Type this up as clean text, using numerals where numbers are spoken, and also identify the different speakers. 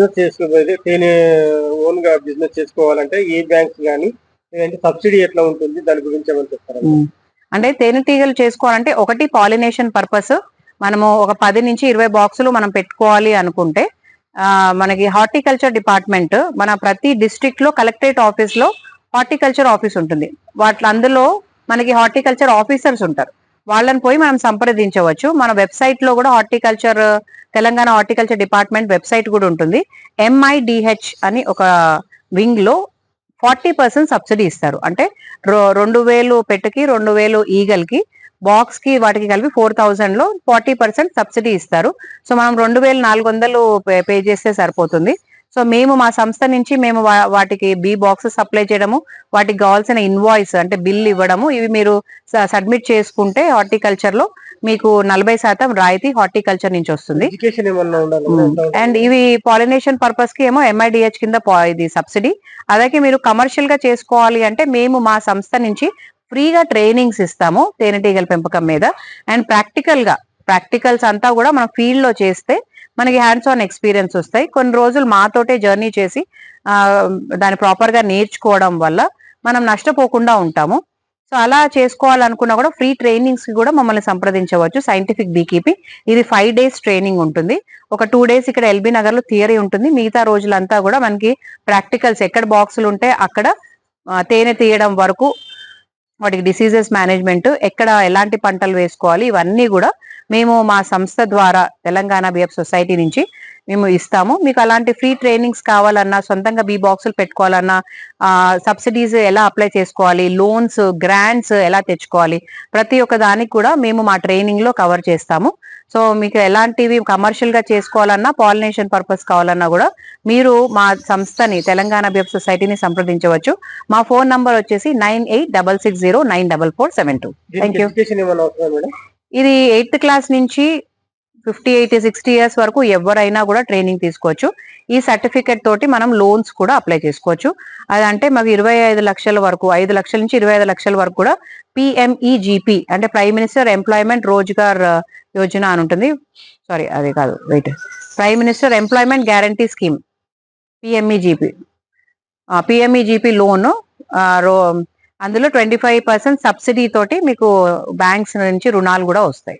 Speaker 1: Business చేసుకోవాలి, తేనె own గా బిజినెస్ చేసుకోవాలంటే ఏ బ్యాంక్స్ గానీ లేదంటే సబ్సిడీ ఎట్లా ఉంటుంది దాని గురించి ఏమైనా చెప్తారా?
Speaker 2: అంటే తేనెటీగలు చేసుకోవాలంటే ఒకటి పాలినేషన్ పర్పస్. మనము ఒక 10 నుంచి 20 బాక్సులు మనం పెట్టుకోవాలి అనుకుంటే మనకి హార్టికల్చర్ డిపార్ట్మెంట్ మన ప్రతి డిస్ట్రిక్ట్ లో కలెక్టరేట్ ఆఫీస్ లో హార్టికల్చర్ ఆఫీస్ ఉంటుంది. అందులో మనకి హార్టికల్చర్ ఆఫీసర్స్ ఉంటారు. వాళ్ళని పోయి మనం సంప్రదించవచ్చు. మన వెబ్సైట్ లో కూడా horticulture Telangana horticulture department website కూడా ఉంటుంది. MIDH అని ఒక వింగ్ లో 40% సబ్సిడీ ఇస్తారు. అంటే 2000 పెట్టుకి 2000 ఈగల్కి బాక్స్ కి వాటికి కలిపి 4000 లో 40% సబ్సిడీ ఇస్తారు. సో మనం 2400 పే చేస్తే సరిపోతుంది. సో మేము మా సంస్థ నుంచి మేము వాటికి బీ బాక్సెస్ సప్లై చేయడము, వాటికి కావాల్సిన ఇన్వాయిస్ అంటే బిల్ ఇవ్వడము, ఇవి మీరు సబ్మిట్ చేసుకుంటే హార్టికల్చర్ లో మీకు 40% రాయితీ హార్టికల్చర్ నుంచి వస్తుంది. అండ్ ఇవి పాలినేషన్ పర్పస్ కి ఏమో MIDH కింద ఇది సబ్సిడీ. అలాగే మీరు కమర్షియల్ గా చేసుకోవాలి అంటే మేము మా సంస్థ నుంచి ఫ్రీగా ట్రైనింగ్స్ ఇస్తాము తేనెటీగల పెంపకం మీద. అండ్ ప్రాక్టికల్స్ అంతా కూడా మనం ఫీల్డ్ లో చేస్తే మనకి హ్యాండ్స్ ఆన్ ఎక్స్పీరియన్స్ వస్తాయి. కొన్ని రోజులు మాతోటే జర్నీ చేసి దాన్ని ప్రాపర్ గా నేర్చుకోవడం వల్ల మనం నష్టపోకుండా ఉంటాము. సో అలా చేసుకోవాలనుకున్నా కూడా ఫ్రీ ట్రైనింగ్స్ కి కూడా మమ్మల్ని సంప్రదించవచ్చు. సైంటిఫిక్ బీ కీపింగ్ ఇది 5 days ట్రైనింగ్ ఉంటుంది. ఒక 2 days ఇక్కడ LB నగర్ లో థియరీ ఉంటుంది. మిగతా రోజులంతా కూడా మనకి ప్రాక్టికల్స్ ఎక్కడ బాక్సులు ఉంటే అక్కడ తేనె తీయడం వరకు, వాటికి డిసీజెస్ మేనేజ్మెంట్, ఎక్కడ ఎలాంటి పంటలు వేసుకోవాలి, ఇవన్నీ కూడా మేము మా సంస్థ ద్వారా తెలంగాణ బిఎఫ్ సొసైటీ నుంచి మేము ఇస్తాము. మీకు అలాంటి ఫ్రీ ట్రైనింగ్స్ కావాలన్నా, సొంతంగా బీ బాక్సులు పెట్టుకోవాలన్నా, సబ్సిడీస్ ఎలా అప్లై చేసుకోవాలి, లోన్స్ గ్రాంట్స్ ఎలా తెచ్చుకోవాలి, ప్రతి ఒక్క దానికి కూడా మేము మా ట్రైనింగ్ లో కవర్ చేస్తాము. సో మీకు ఎలాంటివి కమర్షియల్ గా చేసుకోవాలన్నా, పాలినేషన్ పర్పస్ కావాలన్నా కూడా మీరు మా సంస్థని తెలంగాణ బిఎఫ్ సొసైటీని సంప్రదించవచ్చు. మా ఫోన్ నంబర్ వచ్చేసి 9866094472. Thank you. ఇది 8th క్లాస్ నుంచి 58-60 years వరకు ఎవరైనా కూడా ట్రైనింగ్ తీసుకోవచ్చు. ఈ సర్టిఫికెట్ తోటి మనం లోన్స్ కూడా అప్లై చేసుకోవచ్చు. అదంటే మాకు 25 లక్షల వరకు, 5 లక్షల నుంచి 25 లక్షల వరకు కూడా PMEGP అంటే prime minister employment Rozgar Yojana అని ఉంటుంది. సారీ అది కాదు, prime minister employment guarantee scheme PMEGP loan. అందులో 25% సబ్సిడీ తోటి మీకు బ్యాంక్స్ నుంచి రుణాలు కూడా వస్తాయి.